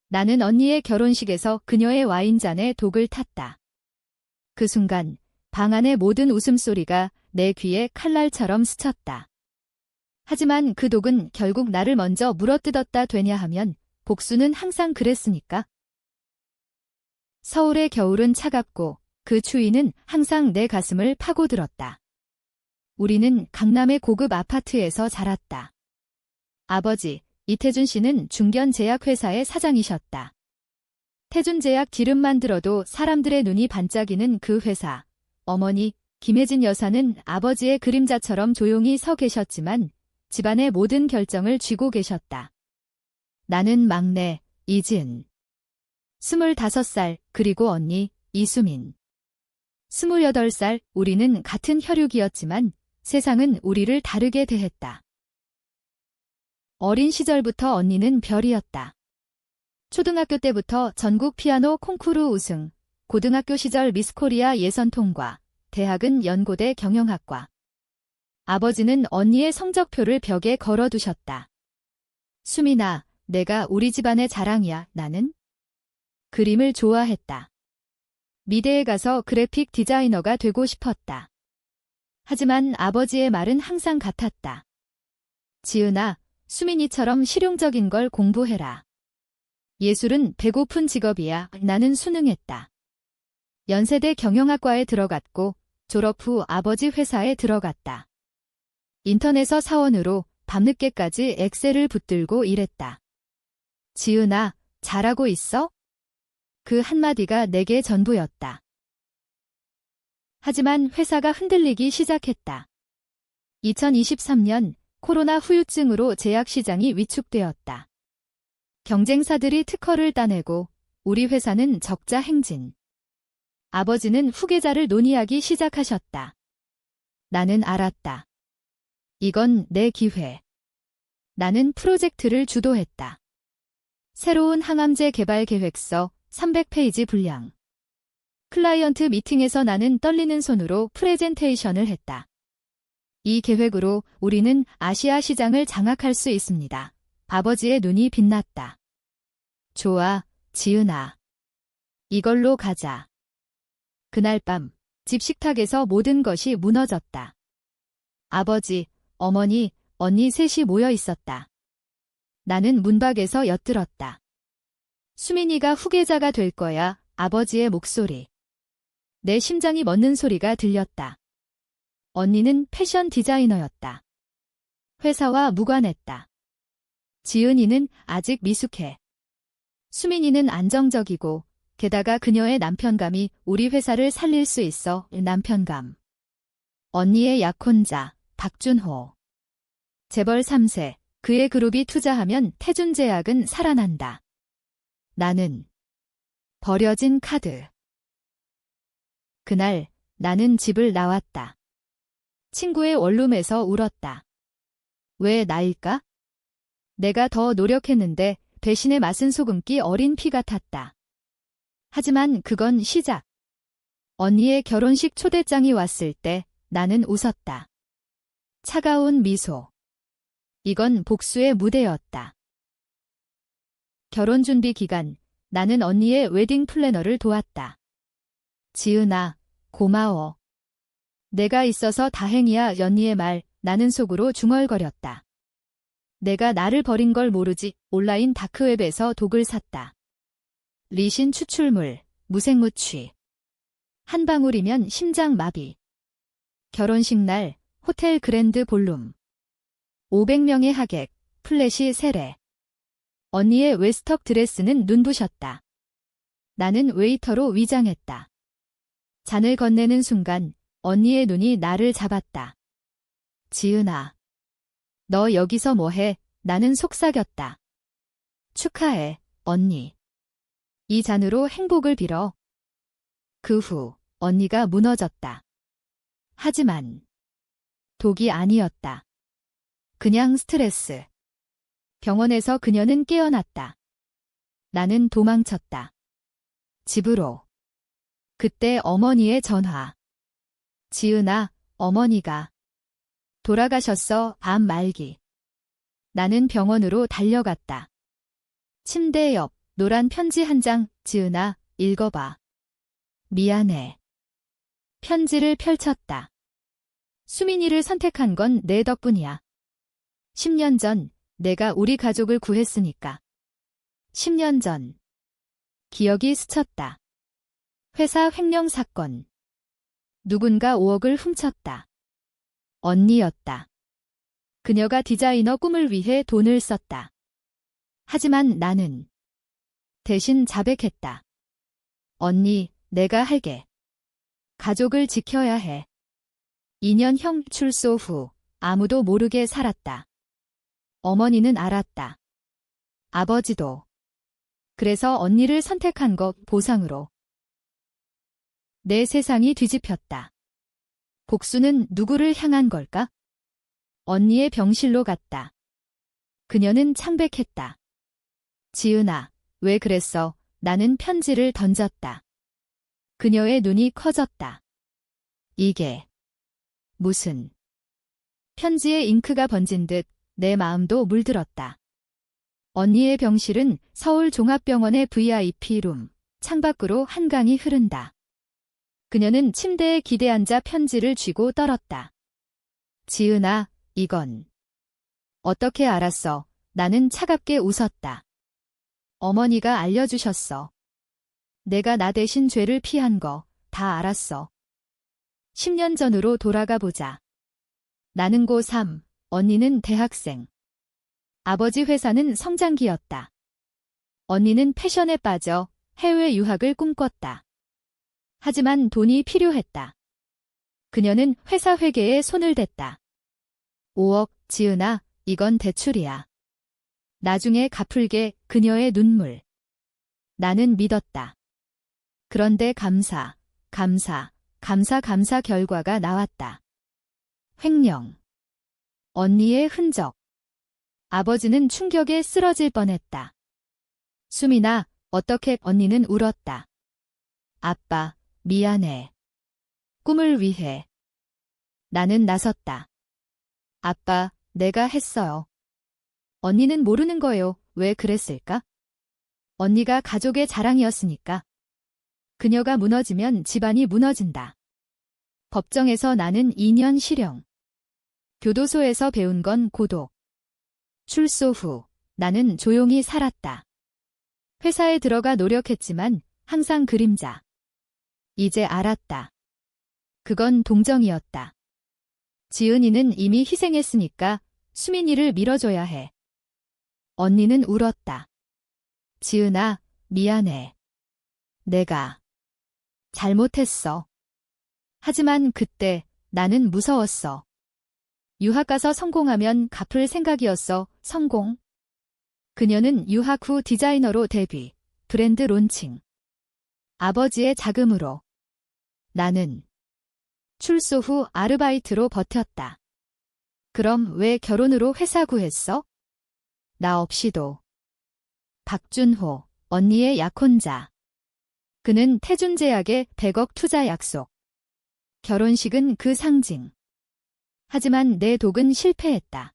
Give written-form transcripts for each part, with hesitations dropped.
나는 언니의 결혼식에서 그녀의 와인잔에 독을 탔다. 그 순간 방 안의 모든 웃음소리가 내 귀에 칼날처럼 스쳤다. 하지만 그 독은 결국 나를 먼저 물어뜯었다 되냐 하면 복수는 항상 그랬으니까. 서울의 겨울은 차갑고 그 추위는 항상 내 가슴을 파고들었다. 우리는 강남의 고급 아파트에서 자랐다. 아버지, 이태준 씨는 중견제약회사의 사장이셨다. 태준제약 이름만 들어도 사람들의 눈이 반짝이는 그 회사. 어머니, 김혜진 여사는 아버지의 그림자처럼 조용히 서 계셨지만 집안의 모든 결정을 쥐고 계셨다. 나는 막내, 이지은. 25살, 그리고 언니, 이수민. 28살, 우리는 같은 혈육이었지만 세상은 우리를 다르게 대했다. 어린 시절부터 언니는 별이었다. 초등학교 때부터 전국 피아노 콩쿠르 우승, 고등학교 시절 미스코리아 예선 통과, 대학은 연고대 경영학과. 아버지는 언니의 성적표를 벽에 걸어두셨다. 수민아, 내가 우리 집안의 자랑이야. 나는 그림을 좋아했다. 미대에 가서 그래픽 디자이너가 되고 싶었다. 하지만 아버지의 말은 항상 같았다. 지은아, 수민이처럼 실용적인 걸 공부해라. 예술은 배고픈 직업이야. 나는 순응했다. 연세대 경영학과에 들어갔고 졸업 후 아버지 회사에 들어갔다. 인터넷 사원으로 밤늦게까지 엑셀을 붙들고 일했다. 지은아, 잘하고 있어? 그 한마디가 내게 전부였다. 하지만 회사가 흔들리기 시작했다. 2023년 코로나 후유증으로 제약 시장이 위축되었다. 경쟁사들이 특허를 따내고 우리 회사는 적자 행진. 아버지는 후계자를 논의하기 시작하셨다. 나는 알았다. 이건 내 기회. 나는 프로젝트를 주도했다. 새로운 항암제 개발 계획서 300페이지 분량. 클라이언트 미팅에서 나는 떨리는 손으로 프레젠테이션을 했다. 이 계획으로 우리는 아시아 시장을 장악할 수 있습니다. 아버지의 눈이 빛났다. 좋아, 지은아. 이걸로 가자. 그날 밤, 집 식탁에서 모든 것이 무너졌다. 아버지, 어머니, 언니 셋이 모여 있었다. 나는 문밖에서 엿들었다. 수민이가 후계자가 될 거야. 아버지의 목소리. 내 심장이 멎는 소리가 들렸다. 언니는 패션 디자이너였다. 회사와 무관했다. 지은이는 아직 미숙해. 수민이는 안정적이고 게다가 그녀의 남편감이 우리 회사를 살릴 수 있어. 남편감. 언니의 약혼자, 박준호. 재벌 3세, 그의 그룹이 투자하면 태준제약은 살아난다. 나는 버려진 카드. 그날 나는 집을 나왔다. 친구의 원룸에서 울었다. 왜 나일까? 내가 더 노력했는데 대신에 맛은 소금기 어린 피 같았다. 하지만 그건 시작. 언니의 결혼식 초대장이 왔을 때 나는 웃었다. 차가운 미소. 이건 복수의 무대였다. 결혼 준비 기간, 나는 언니의 웨딩 플래너를 도왔다. 지은아, 고마워. 내가 있어서 다행이야. 언니의 말, 나는 속으로 중얼거렸다. 내가 나를 버린 걸 모르지. 온라인 다크웹에서 독을 샀다. 리신 추출물, 무생무취. 한 방울이면 심장 마비. 결혼식 날, 호텔 그랜드 볼룸. 500명의 하객, 플래시 세례. 언니의 웨스턱 드레스는 눈부셨다. 나는 웨이터로 위장했다. 잔을 건네는 순간 언니의 눈이 나를 잡았다. 지은아. 너 여기서 뭐해? 나는 속삭였다. 축하해, 언니. 이 잔으로 행복을 빌어. 그 후 언니가 무너졌다. 하지만 독이 아니었다. 그냥 스트레스. 병원에서 그녀는 깨어났다. 나는 도망쳤다. 집으로. 그때 어머니의 전화. 지은아, 어머니가 돌아가셨어. 밤 말기. 나는 병원으로 달려갔다. 침대 옆 노란 편지 한 장, 지은아, 읽어봐. 미안해. 편지를 펼쳤다. 수민이를 선택한 건 내 덕분이야. 10년 전 내가 우리 가족을 구했으니까. 10년 전. 기억이 스쳤다. 회사 횡령 사건. 누군가 5억을 훔쳤다. 언니였다. 그녀가 디자이너 꿈을 위해 돈을 썼다. 하지만 나는 대신 자백했다. 언니, 내가 할게. 가족을 지켜야 해. 2년 형 출소 후 아무도 모르게 살았다. 어머니는 알았다. 아버지도. 그래서 언니를 선택한 것 보상으로. 내 세상이 뒤집혔다. 복수는 누구를 향한 걸까? 언니의 병실로 갔다. 그녀는 창백했다. 지은아, 왜 그랬어? 나는 편지를 던졌다. 그녀의 눈이 커졌다. 이게 무슨... 편지에 잉크가 번진 듯 내 마음도 물들었다. 언니의 병실은 서울 종합병원의 VIP 룸, 창밖으로 한강이 흐른다. 그녀는 침대에 기대앉아 편지를 쥐고 떨었다. 지은아, 이건... 어떻게 알았어? 나는 차갑게 웃었다. 어머니가 알려주셨어. 내가 나 대신 죄를 피한 거 다 알았어. 10년 전으로 돌아가 보자. 나는 고3, 언니는 대학생. 아버지 회사는 성장기였다. 언니는 패션에 빠져 해외 유학을 꿈꿨다. 하지만 돈이 필요했다. 그녀는 회사 회계에 손을 댔다. 5억, 지은아, 이건 대출이야. 나중에 갚을게. 그녀의 눈물. 나는 믿었다. 그런데 감사 결과가 나왔다. 횡령. 언니의 흔적. 아버지는 충격에 쓰러질 뻔했다. 수민아, 어떻게... 언니는 울었다. 아빠, 미안해. 꿈을 위해. 나는 나섰다. 아빠, 내가 했어요. 언니는 모르는 거예요. 왜 그랬을까? 언니가 가족의 자랑이었으니까. 그녀가 무너지면 집안이 무너진다. 법정에서 나는 2년 실형. 교도소에서 배운 건 고독. 출소 후 나는 조용히 살았다. 회사에 들어가 노력했지만 항상 그림자. 이제 알았다. 그건 동정이었다. 지은이는 이미 희생했으니까 수민이를 밀어줘야 해. 언니는 울었다. 지은아, 미안해. 내가 잘못했어. 하지만 그때 나는 무서웠어. 유학 가서 성공하면 갚을 생각이었어. 성공. 그녀는 유학 후 디자이너로 데뷔, 브랜드 론칭. 아버지의 자금으로. 나는 출소 후 아르바이트로 버텼다. 그럼 왜 결혼으로 회사 구했어? 나 없이도. 박준호, 언니의 약혼자. 그는 태준제약에 100억 투자 약속. 결혼식은 그 상징. 하지만 내 독은 실패했다.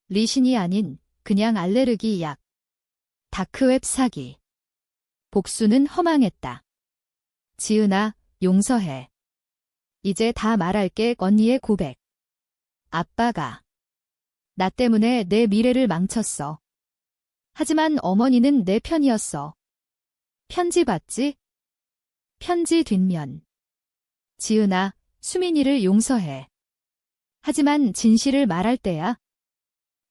리신이 아닌 그냥 알레르기 약. 다크웹 사기. 복수는 허망했다. 지은아, 용서해. 이제 다 말할게. 언니의 고백. 아빠가 나 때문에 내 미래를 망쳤어. 하지만 어머니는 내 편이었어. 편지 봤지? 편지 뒷면. 지은아, 수민이를 용서해. 하지만 진실을 말할 때야.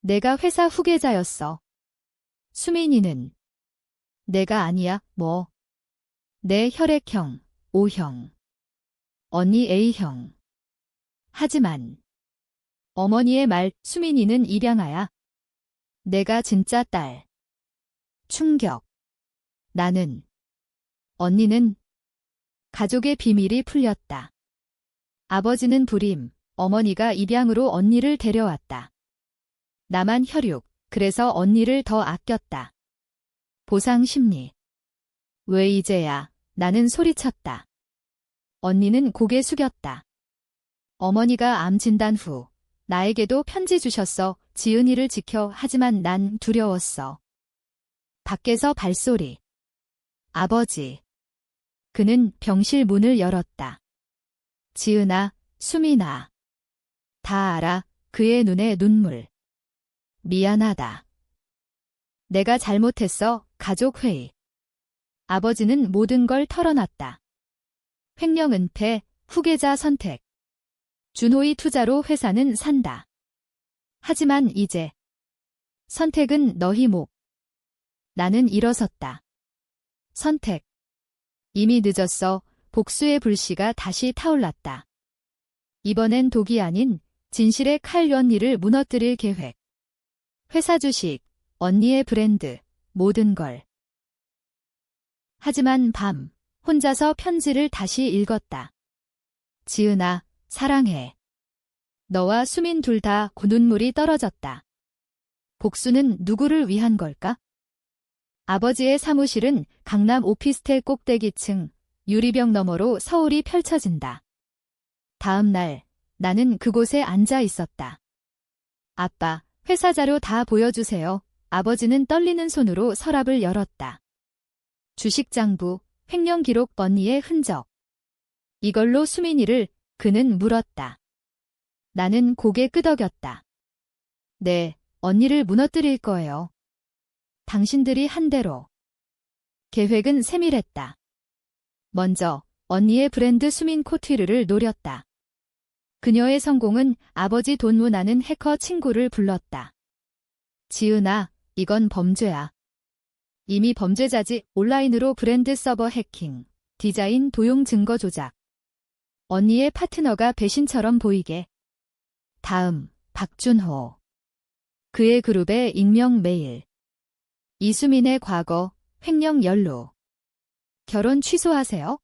내가 회사 후계자였어. 수민이는 내가 아니야. 뭐. 내 혈액형, O형. 언니 A형. 하지만 어머니의 말, 수민이는 입양아야. 내가 진짜 딸. 충격. 나는. 언니는. 가족의 비밀이 풀렸다. 아버지는 불임, 어머니가 입양으로 언니를 데려왔다. 나만 혈육, 그래서 언니를 더 아꼈다. 보상 심리. 왜 이제야? 나는 소리쳤다. 언니는 고개 숙였다. 어머니가 암 진단 후 나에게도 편지 주셨어. 지은이를 지켜. 하지만 난 두려웠어. 밖에서 발소리. 아버지. 그는 병실 문을 열었다. 지은아, 수민아. 다 알아. 그의 눈에 눈물. 미안하다. 내가 잘못했어. 가족회의. 아버지는 모든 걸 털어놨다. 횡령 은폐, 후계자 선택. 준호의 투자로 회사는 산다. 하지만 이제 선택은 너희 목. 나는 일어섰다. 선택. 이미 늦었어. 복수의 불씨가 다시 타올랐다. 이번엔 독이 아닌 진실의 칼 언니를 무너뜨릴 계획. 회사 주식, 언니의 브랜드, 모든 걸. 하지만 밤, 혼자서 편지를 다시 읽었다. 지은아, 사랑해. 너와 수민 둘 다 눈물이 떨어졌다. 복수는 누구를 위한 걸까? 아버지의 사무실은 강남 오피스텔 꼭대기층, 유리병 너머로 서울이 펼쳐진다. 다음 날, 나는 그곳에 앉아 있었다. 아빠, 회사 자료 다 보여주세요. 아버지는 떨리는 손으로 서랍을 열었다. 주식장부, 횡령 기록 언니의 흔적. 이걸로 수민이를, 그는 물었다. 나는 고개 끄덕였다. 네, 언니를 무너뜨릴 거예요. 당신들이 한 대로. 계획은 세밀했다. 먼저 언니의 브랜드 수민 코트르를 노렸다. 그녀의 성공은 아버지 돈문하는 해커 친구를 불렀다. 지은아, 이건 범죄야. 이미 범죄자지. 온라인으로 브랜드 서버 해킹, 디자인 도용 증거 조작. 언니의 파트너가 배신처럼 보이게. 다음, 박준호. 그의 그룹의 익명 메일. 이수민의 과거, 횡령 연루. 결혼 취소하세요?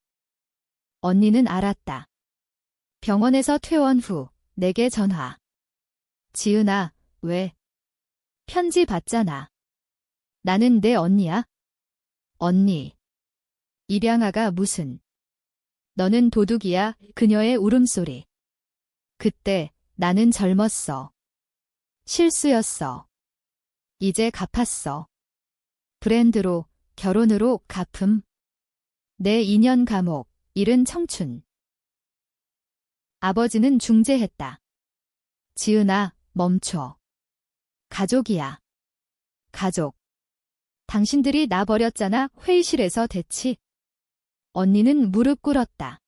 언니는 알았다. 병원에서 퇴원 후 내게 전화. 지은아, 왜? 편지 받잖아. 나는 내 언니야? 언니. 입양아가 무슨. 너는 도둑이야. 그녀의 울음소리. 그때 나는 젊었어. 실수였어. 이제 갚았어. 브랜드로, 결혼으로 갚음. 내 2년 감옥, 잃은 청춘. 아버지는 중재했다. 지은아, 멈춰. 가족이야. 가족. 당신들이 나 버렸잖아. 회의실에서 대치. 언니는 무릎 꿇었다.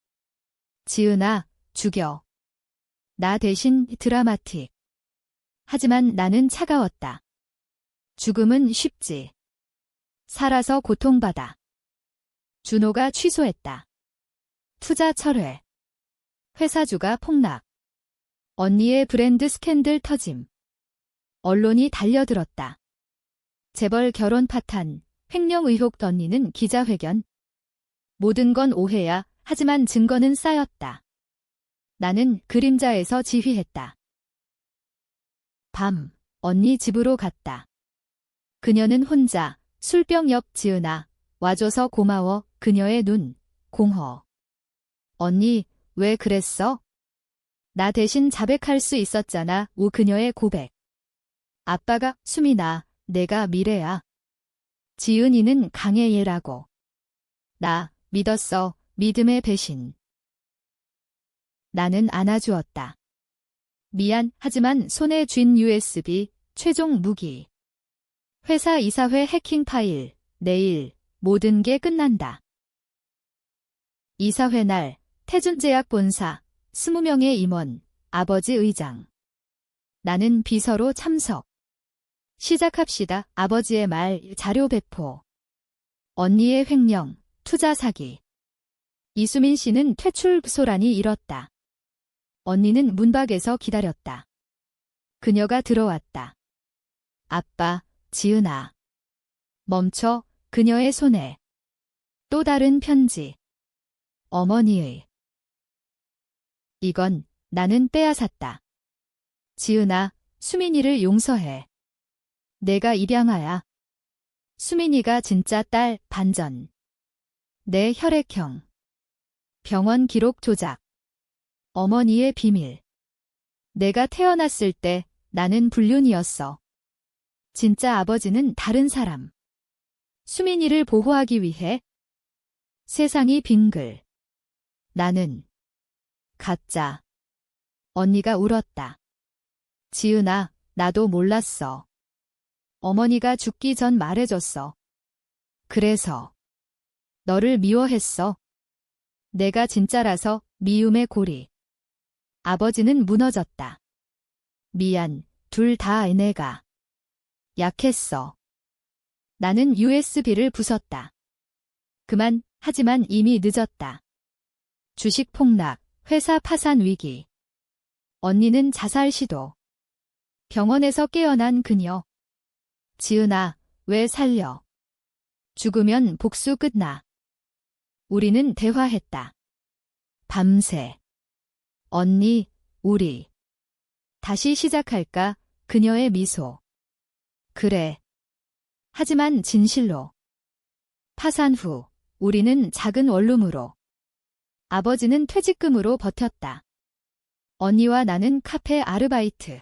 지은아, 죽여. 나 대신 드라마틱. 하지만 나는 차가웠다. 죽음은 쉽지. 살아서 고통받아. 준호가 취소했다. 투자 철회. 회사주가 폭락. 언니의 브랜드 스캔들 터짐. 언론이 달려들었다. 재벌 결혼 파탄, 횡령 의혹 언니는 기자회견. 모든 건 오해야. 하지만 증거는 쌓였다. 나는 그림자에서 지휘했다. 밤, 언니 집으로 갔다. 그녀는 혼자, 술병 옆. 지은아, 와줘서 고마워. 그녀의 눈, 공허. 언니, 왜 그랬어? 나 대신 자백할 수 있었잖아. 우 그녀의 고백. 아빠가, 수민아, 내가 미래야. 지은이는 강의 예라고. 나 믿었어. 믿음의 배신. 나는 안아주었다. 미안. 하지만 손에 쥔 USB, 최종 무기. 회사 이사회 해킹 파일, 내일, 모든 게 끝난다. 이사회 날, 태준제약 본사, 20명의 임원, 아버지 의장. 나는 비서로 참석. 시작합시다. 아버지의 말, 자료 배포. 언니의 횡령, 투자 사기. 이수민 씨는 퇴출 소란이 일었다. 언니는 문밖에서 기다렸다. 그녀가 들어왔다. 아빠, 지은아. 멈춰. 그녀의 손에. 또 다른 편지. 어머니의. 이건 나는 빼앗았다. 지은아, 수민이를 용서해. 내가 입양아야. 수민이가 진짜 딸. 반전. 내 혈액형. 병원 기록 조작. 어머니의 비밀. 내가 태어났을 때 나는 불륜이었어. 진짜 아버지는 다른 사람. 수민이를 보호하기 위해. 세상이 빙글. 나는 가짜. 언니가 울었다. 지은아, 나도 몰랐어. 어머니가 죽기 전 말해줬어. 그래서 너를 미워했어. 내가 진짜라서 미움의 고리. 아버지는 무너졌다. 미안, 둘 다 내가 약했어. 나는 USB를 부쉈다. 그만, 하지만 이미 늦었다. 주식 폭락, 회사 파산 위기. 언니는 자살 시도. 병원에서 깨어난 그녀. 지은아, 왜 살려? 죽으면 복수 끝나. 우리는 대화했다. 밤새. 언니, 우리 다시 시작할까? 그녀의 미소. 그래. 하지만 진실로. 파산 후 우리는 작은 원룸으로. 아버지는 퇴직금으로 버텼다. 언니와 나는 카페 아르바이트.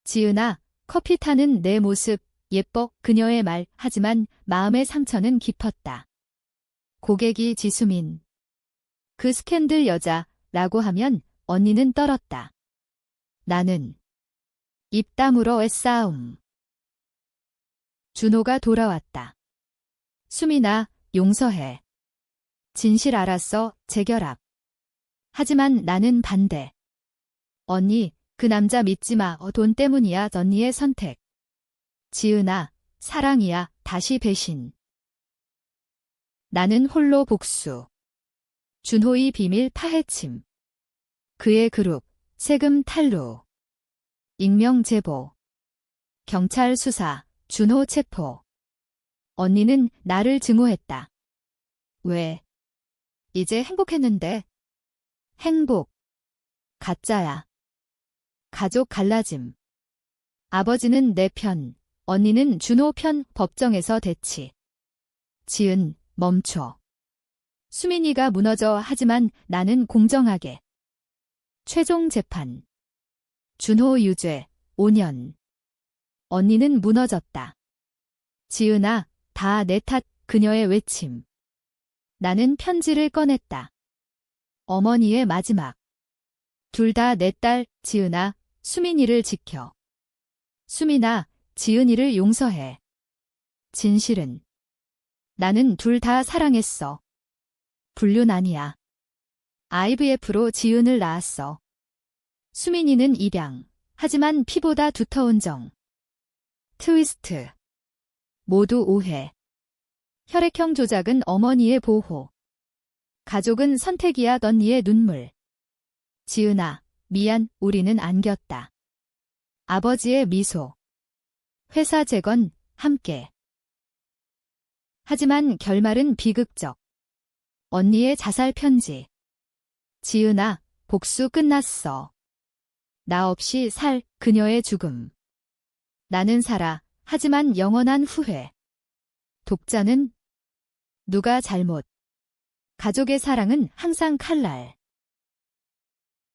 지은아, 커피 타는 내 모습 예뻐. 그녀의 말. 하지만 마음의 상처는 깊었다. 고객이 지수민. 그 스캔들 여자라고 하면 언니는 떨었다. 나는 입 다물어 애싸움. 준호가 돌아왔다. 수민아, 용서해. 진실 알았어, 재결합. 하지만 나는 반대. 언니, 그 남자 믿지 마. 돈 때문이야. 언니의 선택. 지은아, 사랑이야. 다시 배신. 나는 홀로 복수. 준호의 비밀 파헤침. 그의 그룹, 세금 탈루. 익명 제보. 경찰 수사, 준호 체포. 언니는 나를 증오했다. 왜? 이제 행복했는데. 행복. 가짜야. 가족 갈라짐. 아버지는 내 편, 언니는 준호 편. 법정에서 대치. 지은, 멈춰. 수민이가 무너져. 하지만 나는 공정하게. 최종 재판. 준호 유죄, 5년. 언니는 무너졌다. 지은아, 다 내 탓. 그녀의 외침. 나는 편지를 꺼냈다. 어머니의 마지막. 둘 다 내 딸. 지은아, 수민이를 지켜. 수민아, 지은이를 용서해. 진실은. 나는 둘 다 사랑했어. 불륜 아니야. IVF로 지은을 낳았어. 수민이는 입양. 하지만 피보다 두터운 정. 트위스트. 모두 오해. 혈액형 조작은 어머니의 보호. 가족은 선택이야. 언니의 눈물. 지은아, 미안. 우리는 안겼다. 아버지의 미소. 회사 재건, 함께. 하지만 결말은 비극적. 언니의 자살 편지. 지은아, 복수 끝났어. 나 없이 살. 그녀의 죽음. 나는 살아. 하지만 영원한 후회. 독자는 누가 잘못. 가족의 사랑은 항상 칼날.